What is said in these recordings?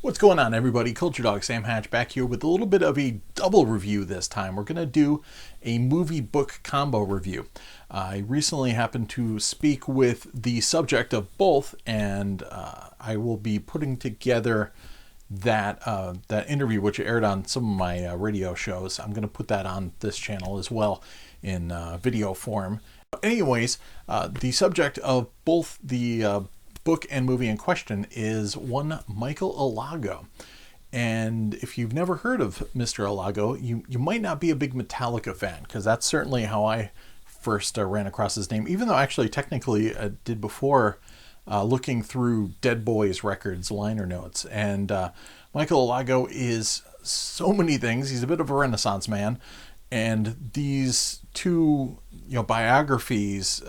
What's going on, everybody? Culturedog Sam Hatch back here with a little bit of a double review this time. We're going to do a movie book combo review. I recently happened to speak with the subject of both, and I will be putting together that interview, which aired on some of my radio shows. I'm going to put that on this channel as well in video form. Anyways, the subject of both the book and movie in question is one Michael Alago. And if you've never heard of Mr. Alago, you might not be a big Metallica fan, because that's certainly how I first ran across his name, even though actually technically I did before looking through Dead Boys Records liner notes. And Michael Alago is so many things. He's a bit of a Renaissance man. And these two biographies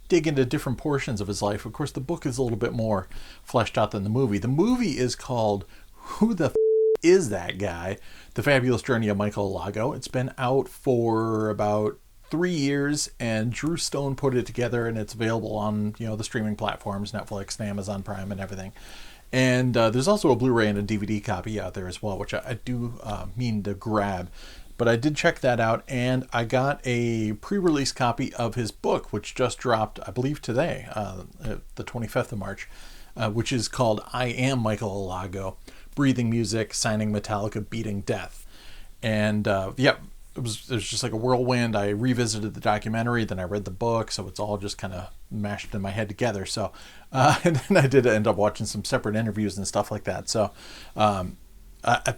dig into different portions of his life. Of course, the book is a little bit more fleshed out than the movie. The movie is called Who the Is That Guy? The Fabulous Journey of Michael Alago. It's been out for about 3 years, and Drew Stone put it together, and it's available on the streaming platforms, Netflix and Amazon Prime and everything. And there's also a Blu-ray and a DVD copy out there as well, which I do mean to grab. But I did check that out, and I got a pre-release copy of his book, which just dropped, I believe, today, the 25th of March, which is called I Am Michael Alago, Breathing Music, Signing Metallica, Beating Death. And it was just like a whirlwind. I revisited the documentary, then I read the book, so it's all just kind of mashed in my head together. So, and then I did end up watching some separate interviews and stuff like that. So,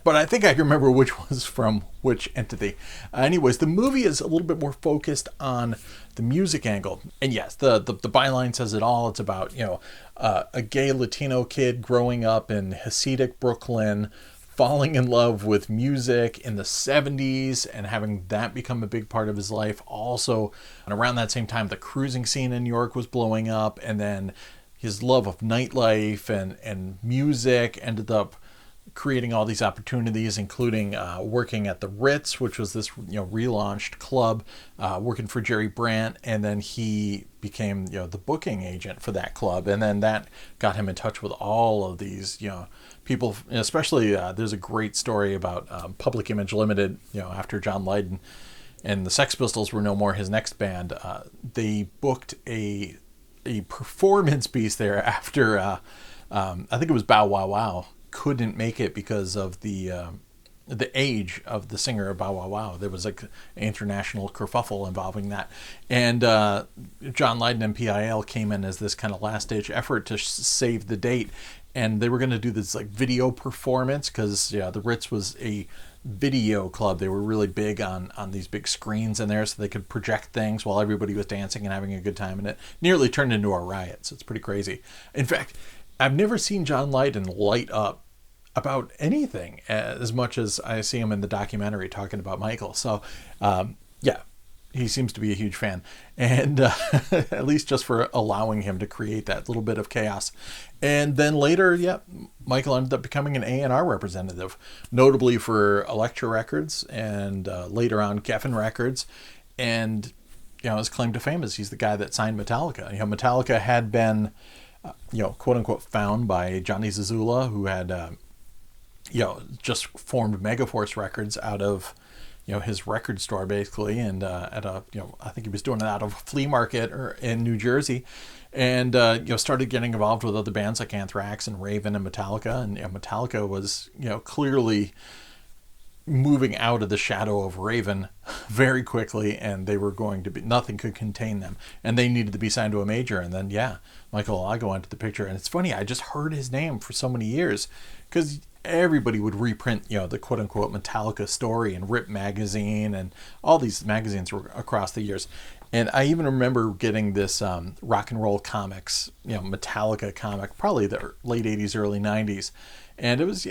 but I think I can remember which was from which entity. Anyways, the movie is a little bit more focused on the music angle. And yes, the byline says it all. It's about, a gay Latino kid growing up in Hasidic Brooklyn, falling in love with music in the 70s and having that become a big part of his life. Also, and around that same time, the cruising scene in New York was blowing up. And then his love of nightlife and music ended up creating all these opportunities, including working at the Ritz, which was this relaunched club, working for Jerry Brandt, and then he became the booking agent for that club, and then that got him in touch with all of these people. Especially there's a great story about Public Image Limited. After John Lydon and the Sex Pistols were no more his next band, they booked a performance piece there after I think it was Bow Wow Wow couldn't make it because of the age of the singer of Bow Wow Wow. There was like an international kerfuffle involving that, and John Lydon and PIL came in as this kind of last ditch effort to save the date, and they were going to do this like video performance because the Ritz was a video club. They were really big on these big screens in there, so they could project things while everybody was dancing and having a good time, and it nearly turned into a riot. So it's pretty crazy. In fact, I've never seen John Lydon light up about anything as much as I see him in the documentary talking about Michael. So, he seems to be a huge fan. And at least just for allowing him to create that little bit of chaos. And then later, Michael ended up becoming an A&R representative, notably for Elektra Records and later on Geffen Records. And, his claim to fame is he's the guy that signed Metallica. Metallica had been quote unquote found by Johnny Zazula, who had, just formed Megaforce Records out of, his record store basically. And, at a, I think he was doing it out of a flea market in New Jersey, and, started getting involved with other bands like Anthrax and Raven and Metallica. And Metallica was, clearly moving out of the shadow of Raven very quickly, and they were going to be, nothing could contain them, and they needed to be signed to a major. And then Michael Alago entered the picture. And it's funny, I just heard his name for so many years because everybody would reprint the quote unquote Metallica story in Rip magazine and all these magazines across the years. And I even remember getting this Rock and Roll Comics Metallica comic, probably the late 80s early 90s, and it was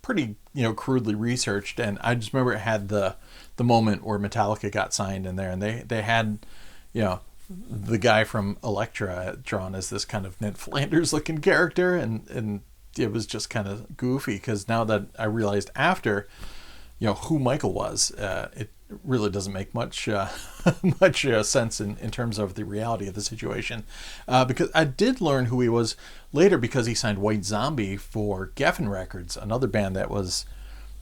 pretty crudely researched. And I just remember it had the moment where Metallica got signed in there, and they had the guy from Elektra drawn as this kind of Ned Flanders looking character, and it was just kind of goofy because now that I realized after who Michael was, it really doesn't make much much sense in terms of the reality of the situation. Because I did learn who he was later because he signed White Zombie for Geffen Records, another band that was,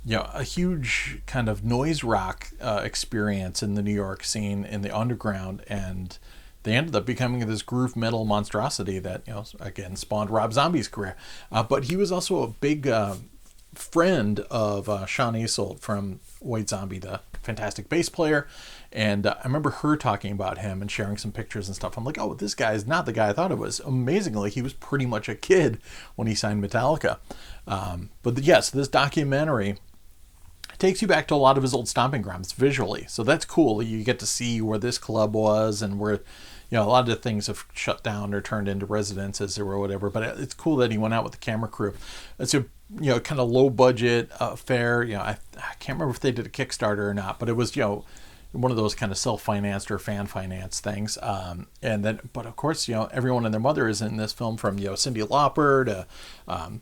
you know, a huge kind of noise rock experience in the New York scene, in the underground, and they ended up becoming this groove metal monstrosity that, you know, again spawned Rob Zombie's career. But he was also a big friend of Sean Isolt from White Zombie, the fantastic bass player. And I remember her talking about him and sharing some pictures and stuff. I'm like, oh, this guy is not the guy I thought it was. Amazingly, he was pretty much a kid when he signed Metallica. But yes, this documentary takes you back to a lot of his old stomping grounds visually. So that's cool. You get to see where this club was and where, you know, a lot of the things have shut down or turned into residences or whatever. But it's cool that he went out with the camera crew. It's a, you know, kind of low budget affair. You know, I can't remember if they did a Kickstarter or not, but it was, you know, one of those kind of self-financed or fan-financed things. And then, but of course, you know, everyone and their mother is in this film, from, you know, Cyndi Lauper to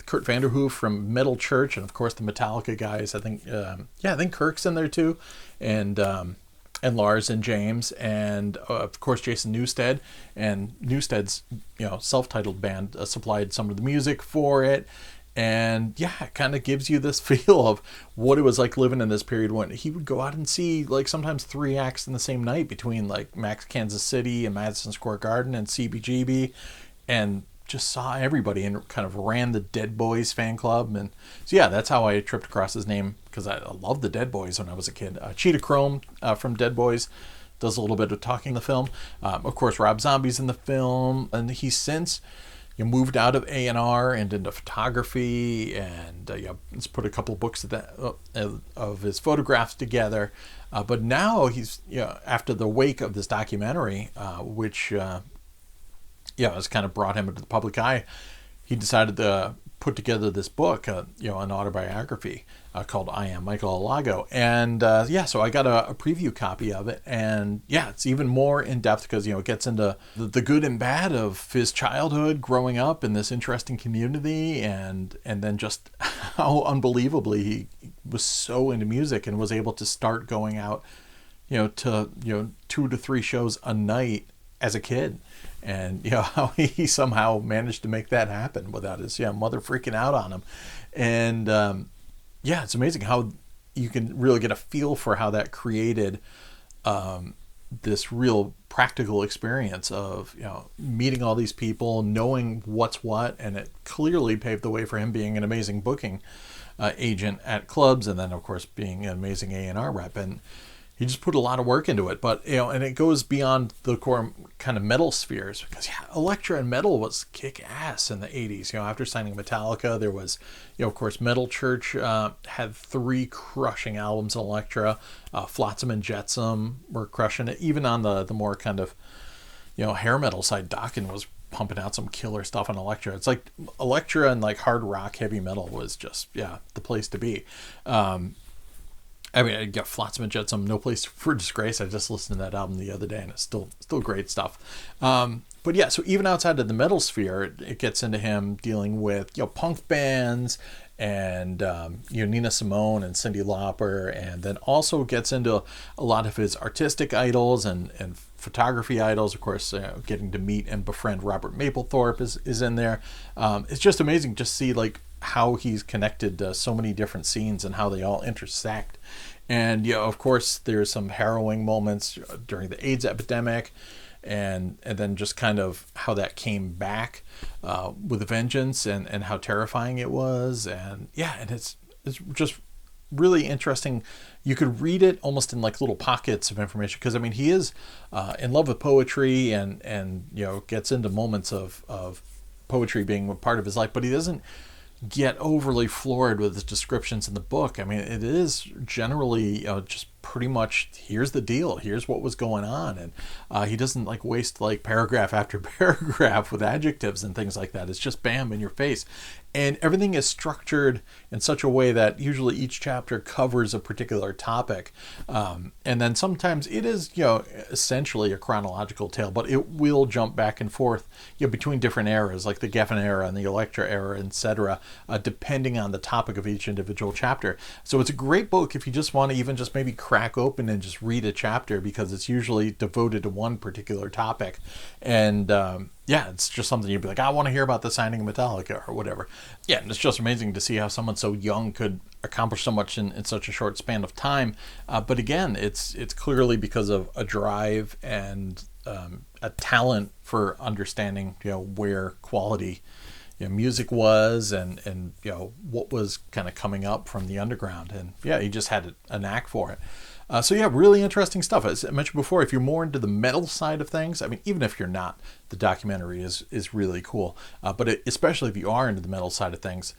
Kurt Vanderhoof from Metal Church, and of course the Metallica guys. I think, I think Kirk's in there too, and Lars and James, and of course Jason Newsted. And Newsted's, you know, self-titled band supplied some of the music for it. And yeah, it kind of gives you this feel of what it was like living in this period when he would go out and see, like, sometimes 3 acts in the same night between, like, Max Kansas City and Madison Square Garden and CBGB, and just saw everybody and kind of ran the Dead Boys fan club. And so yeah, that's how I tripped across his name, because I loved the Dead Boys when I was a kid. Cheetah Chrome from Dead Boys does a little bit of talking in the film. Of course, Rob Zombie's in the film, and he's since, you know, moved out of A&R and into photography, and he's put a couple of books of his photographs together. But now he's, you know, after the wake of this documentary, which has kind of brought him into the public eye, he decided to put together this book, you know, an autobiography called I Am Michael Alago. And so I got a preview copy of it, and yeah, it's even more in depth because, you know, it gets into the good and bad of his childhood growing up in this interesting community, and then just how unbelievably he was so into music and was able to start going out, you know, to, you know, 2 to 3 shows a night as a kid. And, you know, how he somehow managed to make that happen without his mother freaking out on him. And it's amazing how you can really get a feel for how that created this real practical experience of, you know, meeting all these people, knowing what's what, and it clearly paved the way for him being an amazing booking agent at clubs, and then of course being an amazing A&R rep. And he just put a lot of work into it. But, you know, and it goes beyond the core kind of metal spheres, because Elektra and metal was kick-ass in the 80s. You know, after signing Metallica, there was, you know, of course, Metal Church had 3 crushing albums in Elektra. Flotsam and Jetsam were crushing it. Even on the more kind of, you know, hair metal side, Dokken was pumping out some killer stuff on Elektra. It's like Elektra and like hard rock, heavy metal was just, the place to be. I mean, I got Flotsam and Jetsam, No Place for Disgrace. I just listened to that album the other day, and it's still great stuff. But yeah, so even outside of the metal sphere, it gets into him dealing with, you know, punk bands and, you know, Nina Simone and Cyndi Lauper, and then also gets into a lot of his artistic idols and photography idols. Of course, getting to meet and befriend Robert Mapplethorpe is in there. It's just amazing to see, like, how he's connected so many different scenes and how they all intersect. And, you know, of course, there's some harrowing moments during the AIDS epidemic, and then just kind of how that came back with a vengeance, and how terrifying it was. And and it's just really interesting. You could read it almost in like little pockets of information, because I mean, he is in love with poetry, and you know, gets into moments of poetry being a part of his life, but he doesn't get overly floored with the descriptions in the book. I mean, it is generally, you know, just pretty much, here's the deal, here's what was going on. And he doesn't like waste like paragraph after paragraph with adjectives and things like that. It's just bam in your face. And everything is structured in such a way that usually each chapter covers a particular topic. And then sometimes it is, you know, essentially a chronological tale, but it will jump back and forth, you know, between different eras, like the Geffen era and the Elektra era, etc., depending on the topic of each individual chapter. So it's a great book if you just want to even just maybe crack open and just read a chapter, because it's usually devoted to one particular topic. And yeah, it's just something you'd be like, I want to hear about the signing of Metallica or whatever. Yeah, and it's just amazing to see how someone so young could accomplish so much in such a short span of time. But again, it's clearly because of a drive and a talent for understanding, where quality music was, and what was kind of coming up from the underground. And yeah, he just had a knack for it. So yeah, really interesting stuff. As I mentioned before, if you're more into the metal side of things, I mean, even if you're not, the documentary is really cool. But especially if you are into the metal side of things,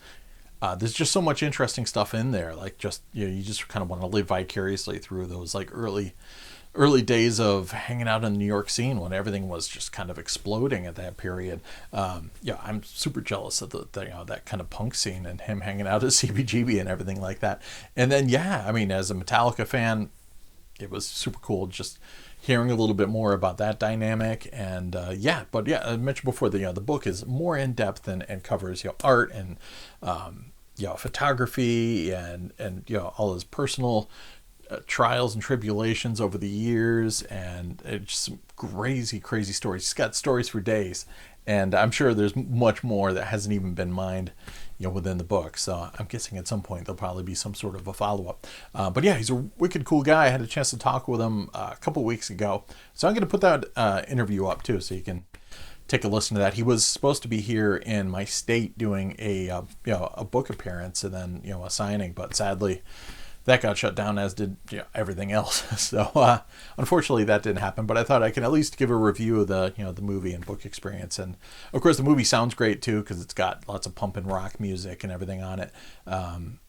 there's just so much interesting stuff in there. Like, just you just kind of want to live vicariously through those like early days of hanging out in the New York scene when everything was just kind of exploding at that period. I'm super jealous of the that kind of punk scene, and him hanging out at CBGB and everything like that. And then, yeah, I mean, as a Metallica fan, it was super cool just hearing a little bit more about that dynamic. And but yeah, I mentioned before, the book is more in depth and covers art and photography and all his personal trials and tribulations over the years, and it's just some crazy stories. He's got stories for days, and I'm sure there's much more that hasn't even been mined within the book. So I'm guessing at some point there'll probably be some sort of a follow-up. But yeah, he's a wicked cool guy. I had a chance to talk with him a couple weeks ago, so I'm going to put that interview up too, so you can take a listen to that. He was supposed to be here in my state doing a book appearance and then a signing, but sadly that got shut down, as did everything else. So unfortunately that didn't happen, but I thought I could at least give a review of the the movie and book experience. And of course the movie sounds great too, because it's got lots of pump and rock music and everything on it.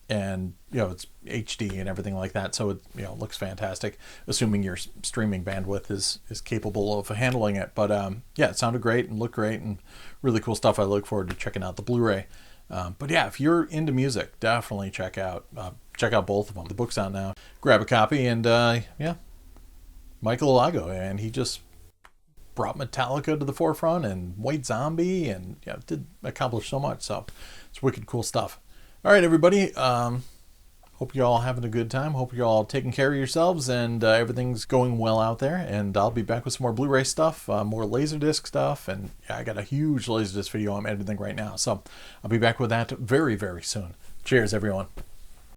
And it's HD and everything like that, so it looks fantastic, assuming your streaming bandwidth is capable of handling it. But yeah, it sounded great and looked great and really cool stuff. I look forward to checking out the Blu-ray. But yeah, if you're into music, definitely check out both of them. The book's out now. Grab a copy. And Michael Alago, and he just brought Metallica to the forefront and White Zombie, and did accomplish so much. So it's wicked cool stuff. All right, everybody. Hope you're all having a good time. Hope you're all taking care of yourselves, and everything's going well out there. And I'll be back with some more Blu-ray stuff, more Laserdisc stuff, and I got a huge Laserdisc video I'm editing right now. So I'll be back with that very, very soon. Cheers, everyone.